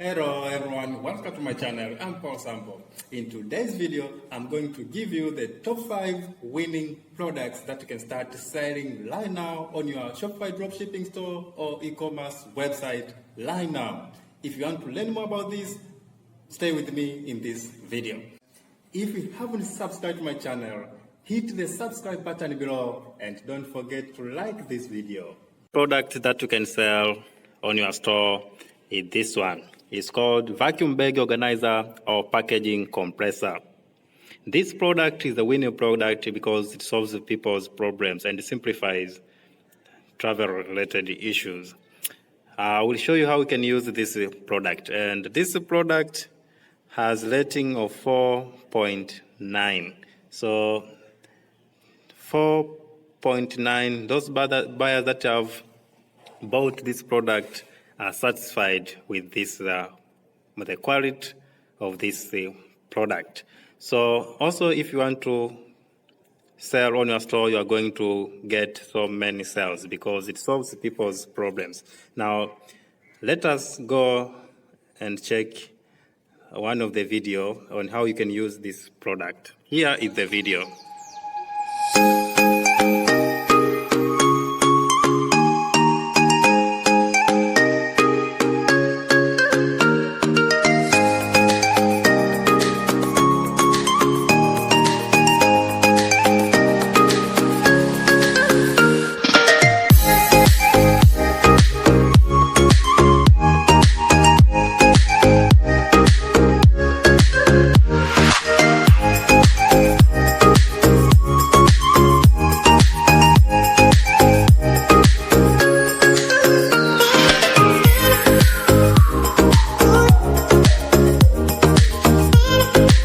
Hello everyone, welcome to my channel. I'm Paul Sample. In today's video, I'm going to give you the top 5 winning products that you can start selling right now on your Shopify Dropshipping store or e-commerce website right now. If you want to learn more about this, stay with me in this video. If you haven't subscribed to my channel, hit the subscribe button below and don't forget to like this video. Product that you can sell on your store is this one. It's called vacuum bag organizer or packaging compressor. This product is a winning product because it solves people's problems and simplifies travel-related issues. I will show you how we can use this product. And this product has rating of 4.9. So 4.9, those buyers that have bought this product are satisfied with this, with the quality of this product. So also, if you want to sell on your store, you are going to get so many sales because it solves people's problems. Now, let us go and check one of the video on how you can use this product. Here is the video.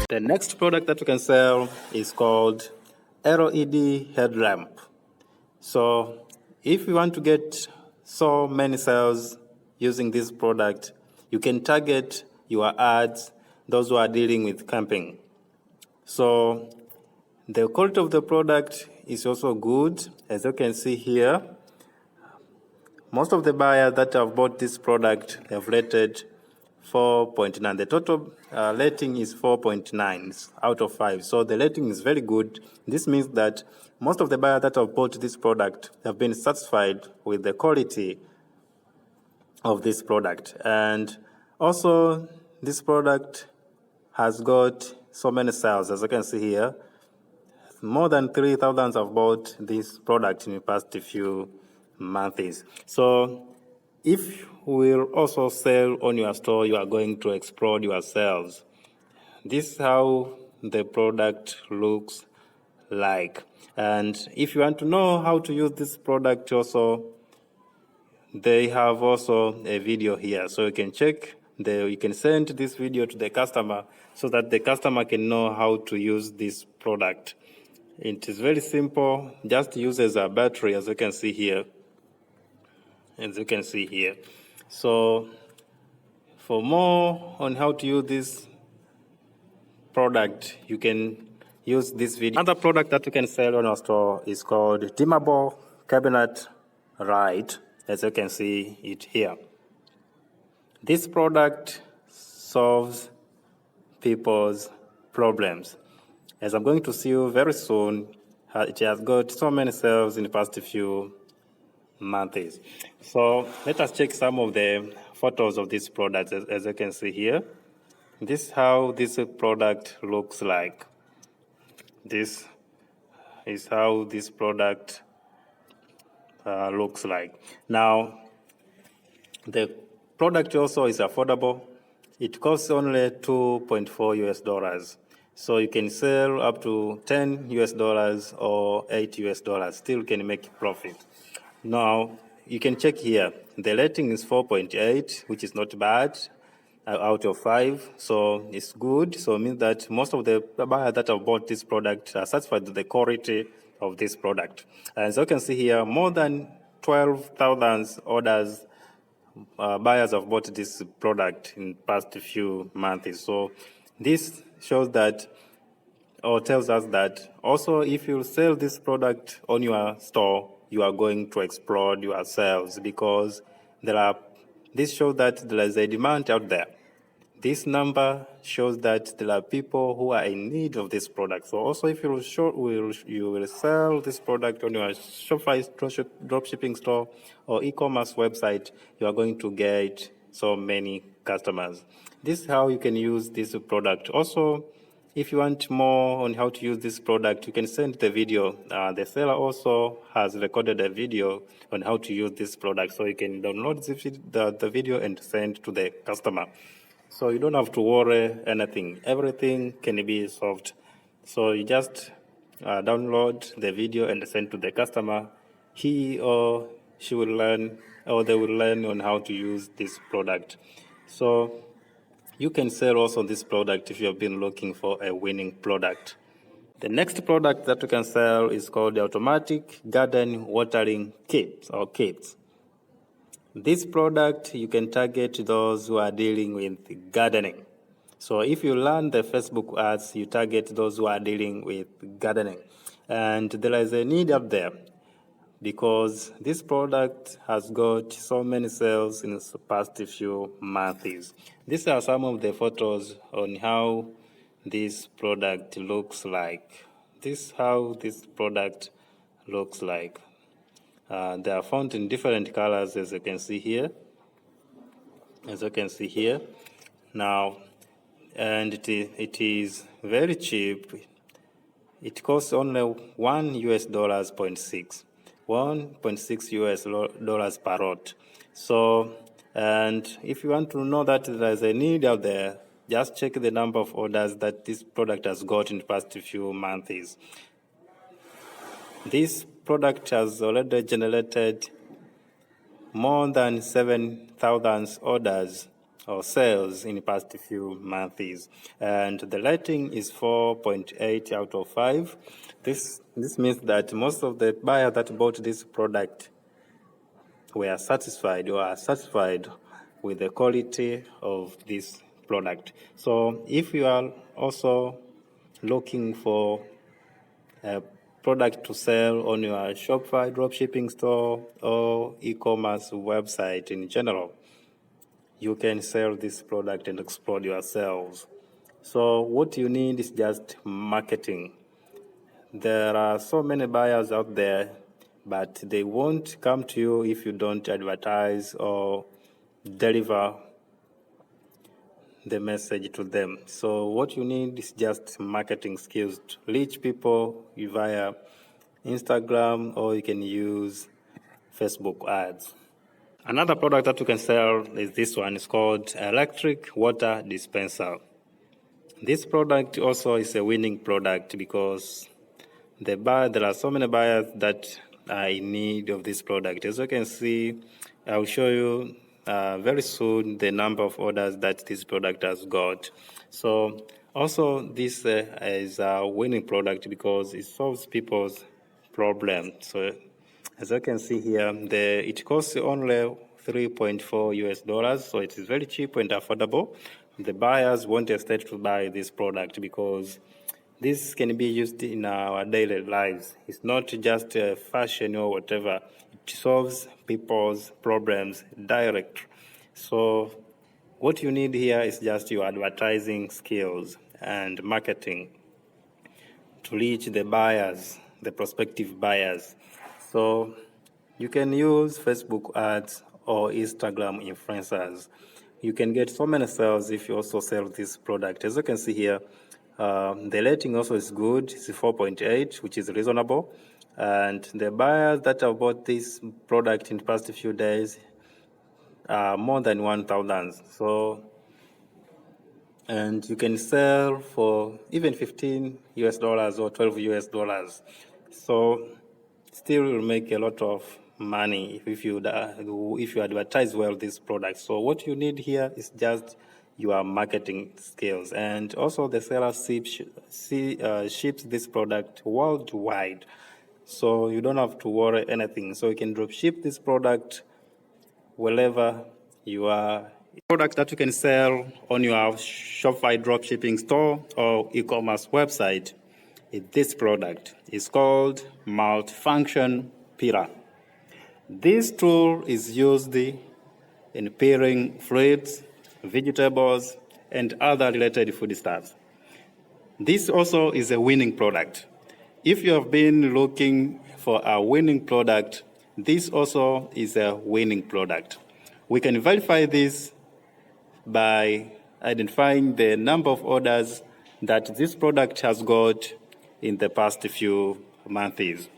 The next product that you can sell is called LED headlamp. So if you want to get so many sales using this product, you can target your ads, those who are dealing with camping. So the quality of the product is also good, as you can see here. Most of the buyers that have bought this product have rated 4.9. The total rating is 4.9 out of 5. So the rating is very good. This means that most of the buyers that have bought this product have been satisfied with the quality of this product. And also, this product has got so many sales, as you can see here. More than 3,000 have bought this product in the past few months. So if we will also sell on your store, you are going to explode your sales. This is how the product looks like. And if you want to know how to use this product also, they have also a video here. So you can check, you can send this video to the customer so that the customer can know how to use this product. It is very simple, just uses a battery, as you can see here. So for more on how to use this product, you can use this video. Another product that you can sell on our store is called dimmable cabinet light, as you can see it here. This product solves people's problems. As I'm going to see you very soon, it has got so many sales in the past few months. So let us check some of the photos of this product. As you can see here, this is how this product looks like. This is how this product looks like. Now, the product also is affordable. It costs only $2.4 US. So you can sell up to $10 US or $8 US, still can make profit. Now, you can check here. The rating is 4.8, which is not bad, out of 5. So it's good. So it means that most of the buyers that have bought this product are satisfied with the quality of this product. And as you can see here, more than 12,000 orders, buyers have bought this product in the past few months. So this shows that, or tells us that also if you sell this product on your store, you are going to explode your sales because this shows that there is a demand out there. This number shows that there are people who are in need of this product. So also if you will sell this product on your Shopify dropshipping store or e-commerce website, you are going to get so many customers. This is how you can use this product. Also, if you want more on how to use this product, you can send the video. The seller also has recorded a video on how to use this product, so you can download the video and send to the customer. So you don't have to worry anything. Everything can be solved. So you just download the video and send to the customer. He or she will learn, or they will learn on how to use this product. So you can sell also this product if you have been looking for a winning product. The next product that you can sell is called the automatic garden watering kits or kits. This product, you can target those who are dealing with gardening. So if you learn the Facebook ads, you target those who are dealing with gardening. And there is a need up there because this product has got so many sales in the past few months. These are some of the photos on how this product looks like. This is how this product looks like. They are found in different colors, as you can see here. Now, and it is very cheap. It costs only $1.6 US per lot. So, and if you want to know that there is a need out there, just check the number of orders that this product has got in the past few months. This product has already generated more than 7,000 orders or sales in the past few months, and the rating is 4.8 out of 5. This means that most of the buyers that bought this product were satisfied or are satisfied with the quality of this product. So if you are also looking for a product to sell on your Shopify dropshipping store or e-commerce website in general, you can sell this product and explode your sales. So what you need is just marketing. There are so many buyers out there, but they won't come to you if you don't advertise or deliver the message to them. So what you need is just marketing skills to reach people via Instagram, or you can use Facebook ads. Another product that you can sell is this one. It's called electric water dispenser. This product also is a winning product because there are so many buyers that are in need of this product. As you can see, I'll show you very soon the number of orders that this product has got. So also this is a winning product because it solves people's problems. So as you can see here, it costs only $3.4, so it is very cheap and affordable. The buyers won't hesitate to buy this product because this can be used in our daily lives. It's not just a fashion or whatever. It solves people's problems direct. So what you need here is just your advertising skills and marketing to reach the buyers, the prospective buyers. So you can use Facebook ads or Instagram influencers. You can get so many sales if you also sell this product. As you can see here, the rating also is good. It's 4.8, which is reasonable. And the buyers that have bought this product in the past few days are more than 1,000. So, and you can sell for even $15 or $12. So still you'll make a lot of money if you advertise well this product. So what you need here is just your marketing skills. And also the seller ships this product worldwide. So you don't have to worry anything. So you can drop ship this product wherever you are. Product that you can sell on your Shopify dropshipping store or e-commerce website is this product. It's called multifunction peeler. This tool is used in peeling fruits, vegetables, and other related foodstuffs. This also is a winning product. If you have been looking for a winning product, this also is a winning product. We can verify this by identifying the number of orders that this product has got in the past few months.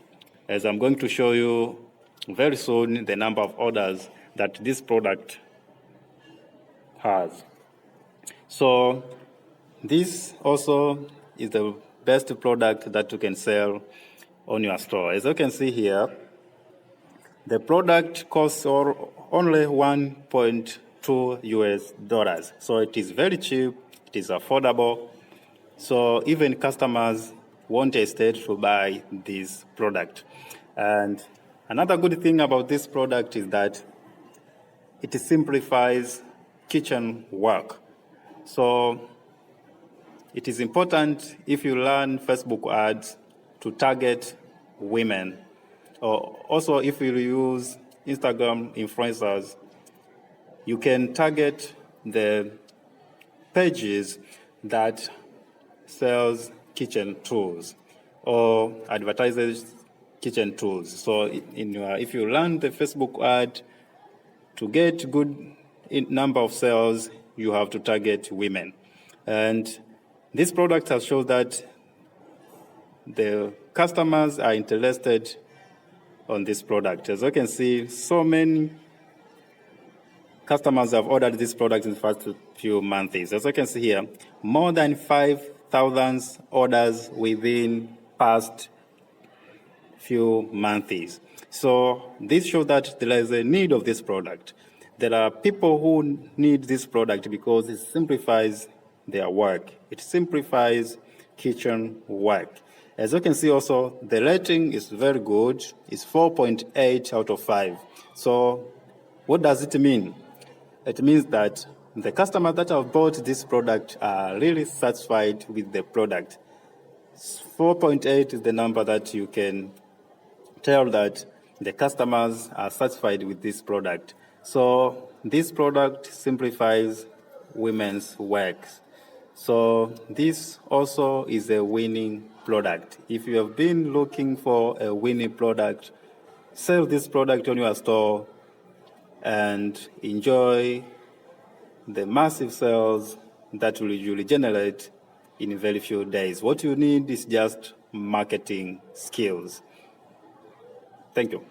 As I'm going to show you very soon the number of orders that this product has. So this also is the best product that you can sell on your store. As you can see here, the product costs only $1.2 US. So it is very cheap, it is affordable. So even customers won't hesitate to buy this product. And another good thing about this product is that it simplifies kitchen work. So it is important if you learn Facebook ads to target women, or also if you use Instagram influencers, you can target the pages that sells kitchen tools or advertises kitchen tools. So if you run the Facebook ad to get good number of sales, you have to target women. And this product has shown that the customers are interested on this product. As you can see, so many customers have ordered this product in the first few months. As you can see here, more than 5,000 orders within past few months. So this shows that there is a need of this product. There are people who need this product because it simplifies their work. It simplifies kitchen work. As you can see also, the rating is very good. It's 4.8 out of 5. So what does it mean? It means that the customers that have bought this product are really satisfied with the product. 4.8 is the number that you can tell that the customers are satisfied with this product. So this product simplifies women's work. So this also is a winning product. If you have been looking for a winning product, sell this product on your store and enjoy the massive sales that will usually generate in very few days. What you need is just marketing skills. Thank you.